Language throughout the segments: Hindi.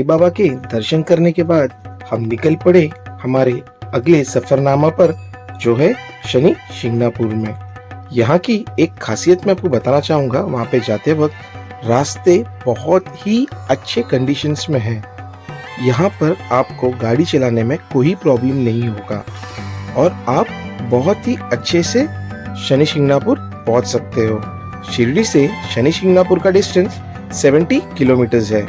साईं बाबा के दर्शन करने के बाद हम निकल पड़े हमारे अगले सफरनामा पर, जो है शनि शिंगणापुर में। यहाँ की एक खासियत मैं आपको बताना चाहूँगा। वहाँ पे जाते वक्त रास्ते बहुत ही अच्छे कंडीशंस में हैं। यहाँ पर आपको गाड़ी चलाने में कोई प्रॉब्लम नहीं होगा और आप बहुत ही अच्छे से शनि शिंगणापुर पहुँच सकते हो। शिरडी से शनि शिंगणापुर का डिस्टेंस 70 किलोमीटर्स है।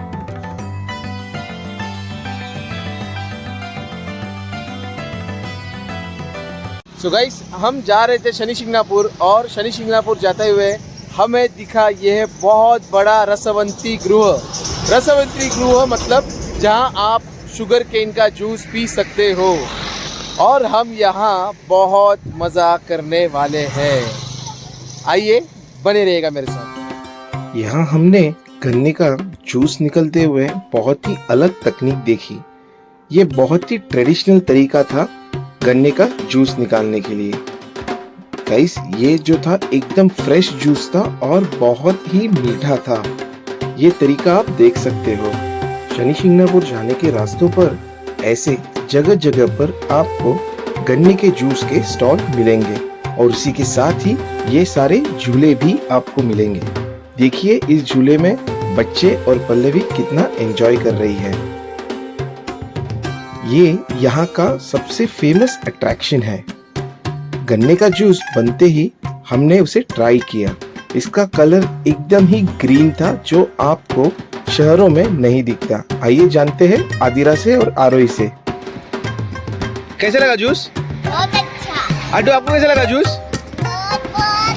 सो गाइस, हम जा रहे थे शनि शिंगणापुर और शनि शिंगणापुर जाते हुए हमें दिखा यह बहुत बड़ा रसवंती गृह। रसवंती गृह मतलब जहां आप शुगर केन का जूस पी सकते हो और हम यहां बहुत मज़ा करने वाले हैं। आइए बने रहिएगा मेरे साथ। यहाँ हमने गन्ने का जूस निकलते हुए बहुत ही अलग तकनीक देखी। ये बहुत ही ट्रेडिशनल तरीका था गन्ने का जूस निकालने के लिए। गाइस, ये जो था एकदम फ्रेश जूस था और बहुत ही मीठा था। ये तरीका आप देख सकते हो। शनि शिंगणापुर जाने के रास्तों पर ऐसे जगह जगह पर आपको गन्ने के जूस के स्टॉल मिलेंगे और उसी के साथ ही ये सारे झूले भी आपको मिलेंगे। देखिए इस झूले में बच्चे और पल्लवी कितना एंजॉय कर रही है। ये यहाँ का सबसे फेमस अट्रैक्शन है। गन्ने का जूस बनते ही हमने उसे ट्राई किया। इसका कलर एकदम ही ग्रीन था, जो आपको शहरों में नहीं दिखता। आइए जानते हैं आदिरा से और आरोही से। कैसे लगा जूस? बहुत अच्छा। आटू, आपको कैसा लगा जूस? बहुत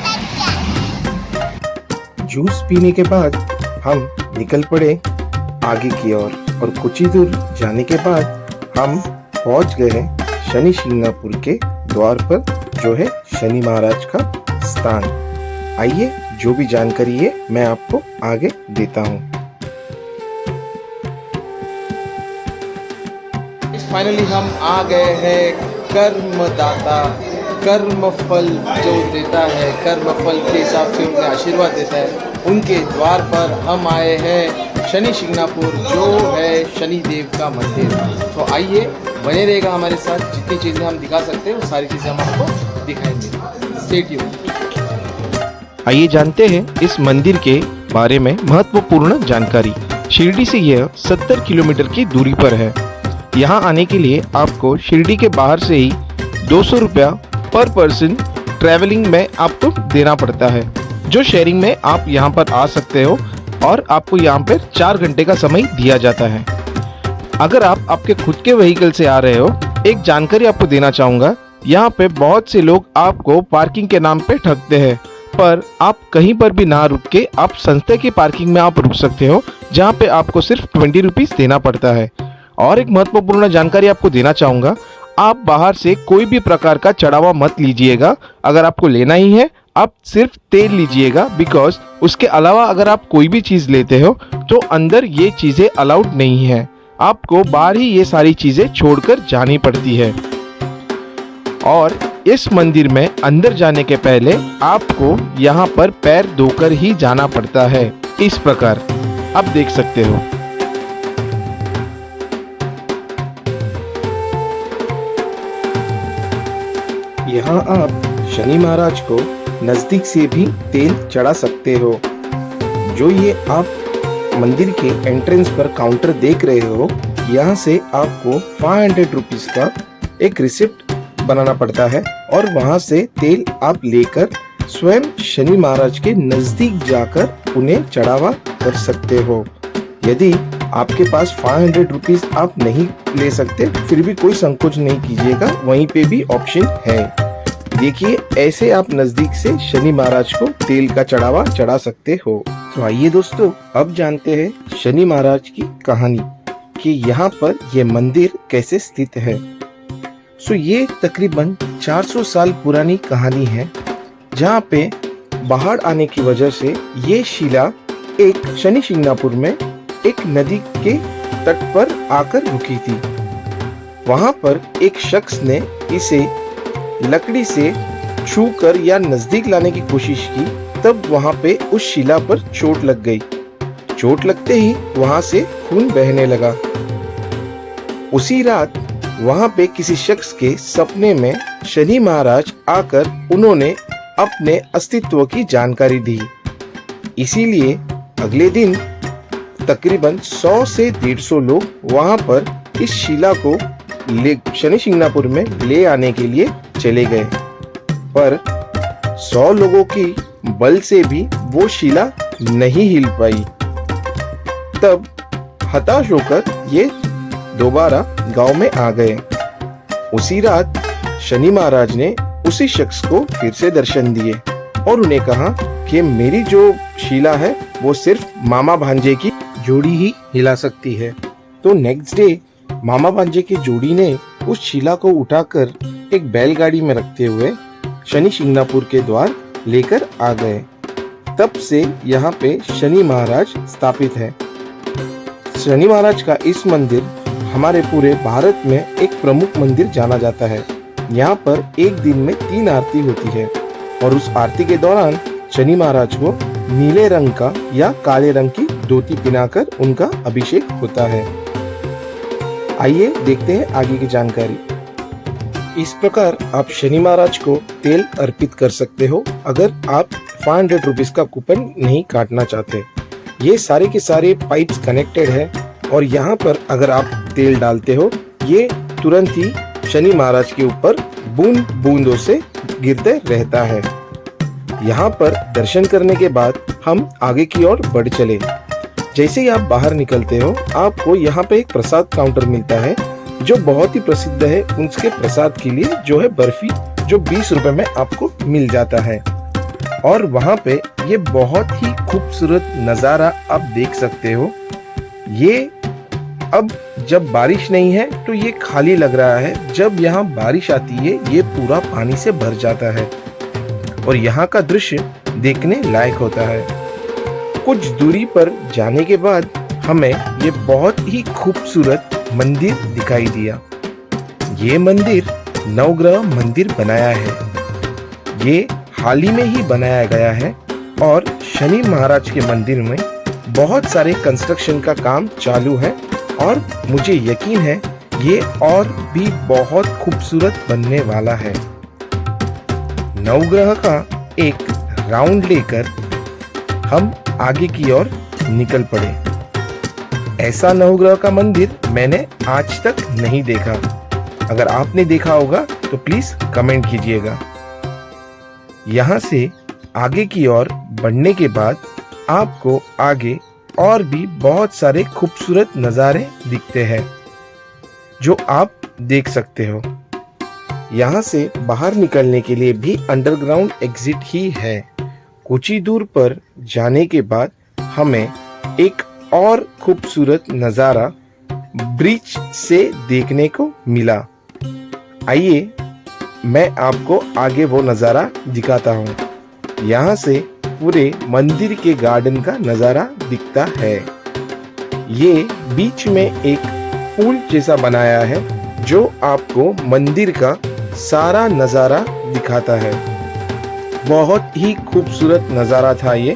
अच्छा। जूस पीने के बाद हम निकल पड़े आगे की ओर और कुछ ही दूर जाने के बाद हम पहुंच गए शनि शिंगणापुर के द्वार पर, जो है शनि महाराज का स्थान। आइए जो भी जानकारी है मैं आपको आगे देता हूँ। फाइनली हम आ गए हैं कर्मदाता। कर्मफल जो देता है, कर्मफल के हिसाब से उन्हें आशीर्वाद देता है, उनके द्वार पर हम आए हैं शनि शिंगणापुर, जो है शनि देव का मंदिर। तो आइए बने रहेगा हमारे साथ। जितनी चीज़ें हम दिखा सकते हैं वो सारी चीज़ें हम आपको दिखाएंगे। Stay tuned. आइए जानते हैं इस मंदिर के बारे में महत्वपूर्ण जानकारी। शिरडी से यह 70 किलोमीटर की दूरी पर है। यहाँ आने के लिए आपको शिरडी के बाहर से ही 200 रुपया पर पर्सन ट्रैवलिंग में आपको देना पड़ता है, जो शेयरिंग में आप यहाँ पर आ सकते हो और आपको यहाँ पर 4 घंटे का समय दिया जाता है। अगर आप आपके खुद के व्हीकल से आ रहे हो, एक जानकारी आपको देना चाहूँगा। यहाँ पे बहुत से लोग आपको पार्किंग के नाम पे ठगते हैं, पर आप कहीं पर भी ना रुक के आप संस्था की पार्किंग में आप रुक सकते हो, जहाँ पे आपको सिर्फ 20 रुपीज़ देना पड़ता है। और एक महत्वपूर्ण जानकारी आपको देना चाहूँगा, आप बाहर से कोई भी प्रकार का चढ़ावा मत लीजिएगा। अगर आपको लेना ही है आप सिर्फ तेल लीजिएगा, बिकॉज उसके अलावा अगर आप कोई भी चीज़ लेते हो तो अंदर ये चीज़ें अलाउड नहीं है। आपको बाहर ही ये सारी चीज़ें छोड़कर जानी पड़ती है। और इस मंदिर में अंदर जाने के पहले आपको यहाँ पर पैर धोकर ही जाना पड़ता है। इस प्रकार आप देख सकते हो। यहाँ आप शनि महाराज को नजदीक से भी तेल चढ़ा सकते हो। जो ये आप मंदिर के एंट्रेंस पर काउंटर देख रहे हो, यहाँ से आपको 500 रुपीज का एक रिसिप्ट बनाना पड़ता है और वहाँ से तेल आप लेकर स्वयं शनि महाराज के नजदीक जाकर उन्हें चढ़ावा कर सकते हो। यदि आपके पास 500 रुपीज आप नहीं ले सकते, फिर भी कोई संकोच नहीं कीजिएगा, वहीं पे भी ऑप्शन है। देखिए ऐसे आप नजदीक से शनि महाराज को तेल का चढ़ावा चढ़ा सकते हो। तो आइए दोस्तों, अब जानते हैं शनि महाराज की कहानी कि यहाँ पर ये मंदिर कैसे स्थित है। ये तकरीबन 400 साल पुरानी कहानी है, जहाँ पे बाढ़ आने की वजह से ये शिला एक शनि शिंगणापुर में एक नदी के तट पर आकर रुकी थी। वहां पर एक शख्स ने इसे लकड़ी से छूकर या नजदीक लाने की कोशिश की, तब वहां पे उस शिला पर चोट लग गई चोट लगते ही वहां से खून बहने लगा। उसी रात वहां पे किसी शख्स के सपने में शनि महाराज आकर उन्होंने अपने अस्तित्व की जानकारी दी। इसीलिए अगले दिन तकरीबन 100 से 150 लोग वहां पर इस शिला को शनि शिंगणापुर में ले आने के लिए चले गए, पर 100 लोगों की बल से भी वो शिला नहीं हिल पाई। तब हताश होकर ये दोबारा गांव में आ गए। उसी रात शनि महाराज ने उसी शख्स को फिर से दर्शन दिए और उन्हें कहा कि मेरी जो शिला है वो सिर्फ मामा भांजे की जोड़ी ही हिला सकती है। तो नेक्स्ट डे मामा भांजे की जोड़ी ने उस शिला को उठाकर एक बैलगाड़ी में रखते हुए शनि शिंगणापुर के द्वार लेकर आ गए। तब से यहाँ पे शनि महाराज स्थापित है। शनि महाराज का इस मंदिर हमारे पूरे भारत में एक प्रमुख मंदिर जाना जाता है। यहाँ पर एक दिन में 3 आरती होती है और उस आरती के दौरान शनि महाराज को नीले रंग का या काले रंग की धोती पहनाकर उनका अभिषेक होता है। आइए देखते हैं आगे की जानकारी। इस प्रकार आप शनि महाराज को तेल अर्पित कर सकते हो अगर आप 500 रुपीज का कूपन नहीं काटना चाहते। ये सारे के सारे पाइप्स कनेक्टेड है और यहाँ पर अगर आप तेल डालते हो ये तुरंत ही शनि महाराज के ऊपर बूंद बूंदों से गिरते रहता है। यहाँ पर दर्शन करने के बाद हम आगे की ओर बढ़ चले। जैसे ही आप बाहर निकलते हो आपको यहाँ पे एक प्रसाद काउंटर मिलता है जो बहुत ही प्रसिद्ध है। उसके प्रसाद के लिए जो है बर्फी जो 20 रुपए में आपको मिल जाता है और वहाँ पे ये बहुत ही खूबसूरत नज़ारा आप देख सकते हो। ये अब जब बारिश नहीं है तो ये खाली लग रहा है, जब यहाँ बारिश आती है ये पूरा पानी से भर जाता है और यहाँ का दृश्य देखने लायक होता है। कुछ दूरी पर जाने के बाद हमें ये बहुत ही खूबसूरत मंदिर दिखाई दिया। ये मंदिर नवग्रह मंदिर बनाया है। ये हाल ही में ही बनाया गया है और शनि महाराज के मंदिर में बहुत सारे कंस्ट्रक्शन का काम चालू है और मुझे यकीन है ये और भी बहुत खूबसूरत बनने वाला है। नवग्रह का एक राउंड लेकर हम आगे की ओर निकल पड़े। ऐसा नवग्रह का मंदिर मैंने आज तक नहीं देखा। अगर आपने देखा होगा तो प्लीज कमेंट कीजिएगा। यहाँ से आगे की ओर बढ़ने के बाद आपको आगे और भी बहुत सारे खूबसूरत नज़ारे दिखते हैं जो आप देख सकते हो। यहाँ से बाहर निकलने के लिए भी अंडरग्राउंड एग्जिट ही है। कुछ ही दूर पर जाने के बाद हमें एक और खूबसूरत नज़ारा ब्रिज से देखने को मिला। आइए मैं आपको आगे वो नज़ारा दिखाता हूँ। यहाँ से पूरे मंदिर के गार्डन का नज़ारा दिखता है। ये बीच में एक पुल जैसा बनाया है जो आपको मंदिर का सारा नज़ारा दिखाता है। बहुत ही खूबसूरत नज़ारा था ये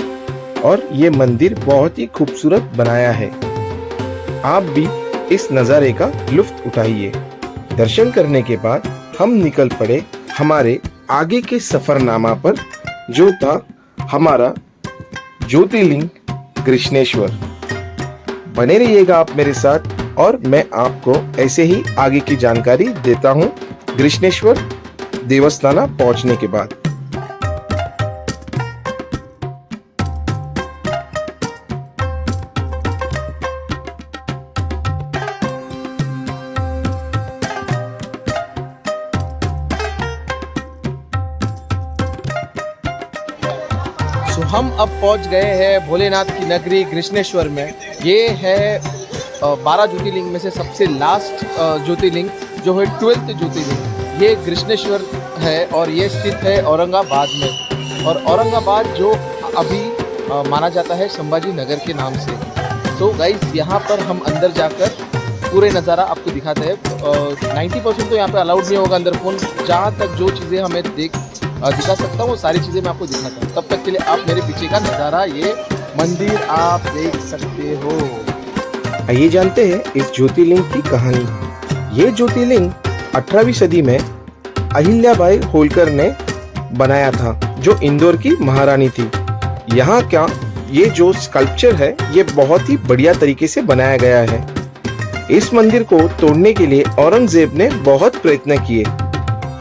और ये मंदिर बहुत ही खूबसूरत बनाया है। आप भी इस नज़ारे का लुत्फ उठाइए। दर्शन करने के बाद हम निकल पड़े हमारे आगे के सफरनामा पर जो था हमारा ज्योतिर्लिंग कृष्णेश्वर। बने रहिएगा आप मेरे साथ और मैं आपको ऐसे ही आगे की जानकारी देता हूँ कृष्णेश्वर देवस्थाना पहुँचने के बाद। हम अब पहुंच गए हैं भोलेनाथ की नगरी कृष्णेश्वर में। ये है 12 ज्योतिर्लिंग में से सबसे लास्ट ज्योतिर्लिंग जो है 12th ज्योतिर्लिंग। ये कृष्णेश्वर है और ये स्थित है औरंगाबाद में। और औरंगाबाद जो अभी माना जाता है संभाजी नगर के नाम से। तो गाइस यहाँ पर हम अंदर जाकर पूरे नज़ारा आपको दिखाते हैं। 90% तो यहाँ पे अलाउड नहीं होगा अंदर फ़ोन। जहाँ तक जो चीज़ें हमें दिखा सकता हूँ वो सारी चीज़ें मैं आपको दिखाता हूँ। तब तक के लिए आप मेरे पीछे का नज़ारा ये मंदिर आप देख सकते हो। आइए जानते हैं इस ज्योतिर्लिंग की कहानी। ये ज्योतिर्लिंग 18वीं सदी में अहिल्याबाई होलकर ने बनाया था, जो इंदौर की महारानी थी। यहाँ क्या ये जो स्कल्पचर है ये बहुत ही बढ़िया तरीके से बनाया गया है। इस मंदिर को तोड़ने के लिए औरंगजेब ने बहुत प्रयत्न किए,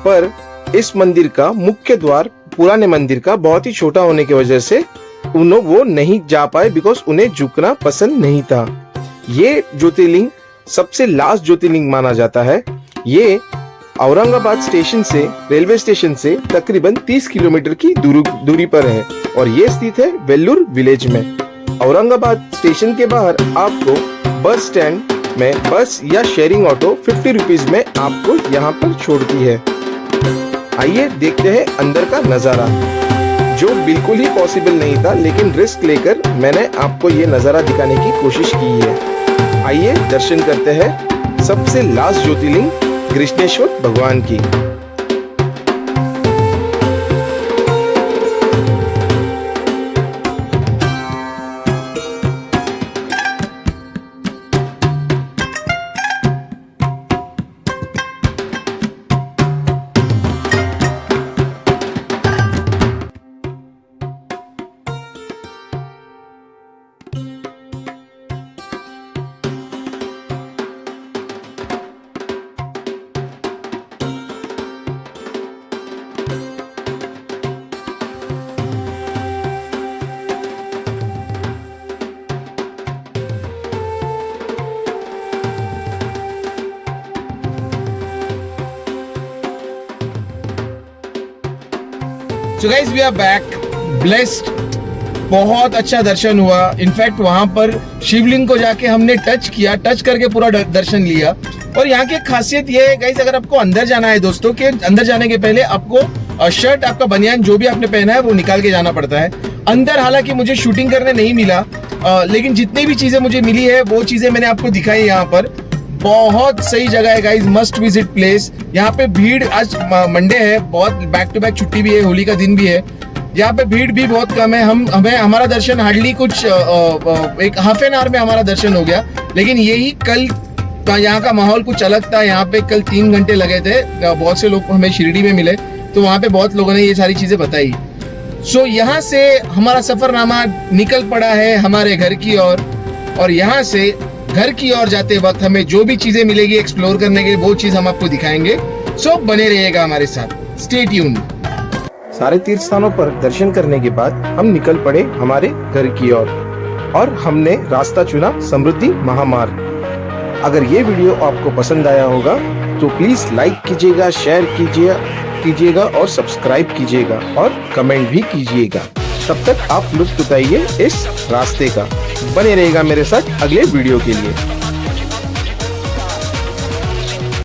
पर इस मंदिर का मुख्य द्वार पुराने मंदिर का बहुत ही छोटा होने की वजह से वो नहीं जा पाए, बिकॉज उन्हें झुकना पसंद नहीं था। ये ज्योतिर्लिंग सबसे लास्ट ज्योतिर्लिंग माना जाता है। ये औरंगाबाद स्टेशन से, रेलवे स्टेशन से तकरीबन 30 किलोमीटर की दूरी पर है और ये स्थित है वेल्लूर विलेज में। औरंगाबाद स्टेशन के बाहर आपको बस स्टैंड में बस या शेयरिंग ऑटो 50 रुपीज में आपको यहाँ पर छोड़ती है। आइए देखते हैं अंदर का नजारा, जो बिल्कुल ही पॉसिबल नहीं था, लेकिन रिस्क लेकर मैंने आपको ये नजारा दिखाने की कोशिश की है। आइए दर्शन करते हैं सबसे लास्ट ज्योतिर्लिंग कृष्णेश्वर भगवान की। So guys, we are back, blessed। बहुत अच्छा दर्शन हुआ। इनफैक्ट वहां पर शिवलिंग को जाके हमने टच किया, टच करके पूरा दर्शन लिया। और यहाँ की खासियत ये है गाइस, अगर आपको अंदर जाना है दोस्तों, कि अंदर जाने के पहले आपको शर्ट, आपका बनियान जो भी आपने पहना है वो निकाल के जाना पड़ता है अंदर। हालांकि मुझे शूटिंग करने नहीं मिला, लेकिन जितनी भी चीजें मुझे मिली है वो चीजें मैंने आपको दिखाई। यहाँ पर बहुत सही जगह है गाइस, मस्ट विजिट प्लेस। यहाँ पे भीड़, आज मंडे है, बहुत बैक टू बैक छुट्टी भी है, होली का दिन भी है। यहाँ पे भीड़ भी बहुत कम है। हमारा दर्शन हार्डली कुछ एक हाफ एन आवर में हमारा दर्शन हो गया। लेकिन यही कल का यहाँ का माहौल कुछ अलग था। यहाँ पे कल 3 घंटे लगे थे। बहुत से लोग हमें शिरडी में मिले, तो वहाँ पे बहुत लोगों ने ये सारी चीजें बताई। सो यहाँ से हमारा सफरनामा निकल पड़ा है हमारे घर की ओर, और यहाँ से घर की ओर जाते वक्त हमें जो भी चीजें मिलेगी एक्सप्लोर करने के लिए, वो चीज हम आपको दिखाएंगे। सो बने रहिएगा हमारे साथ, स्टे ट्यून्ड। सारे तीर्थ स्थानों पर दर्शन करने के बाद हम निकल पड़े हमारे घर की ओर, और हमने रास्ता चुना समृद्धि महामार्ग। अगर ये वीडियो आपको पसंद आया होगा तो प्लीज लाइक कीजिएगा, शेयर कीजिएगा और सब्सक्राइब कीजिएगा और कमेंट भी कीजिएगा। तब तक आप लुत्फ उठाइए इस रास्ते का। बने रहेगा मेरे साथ अगले वीडियो के लिए।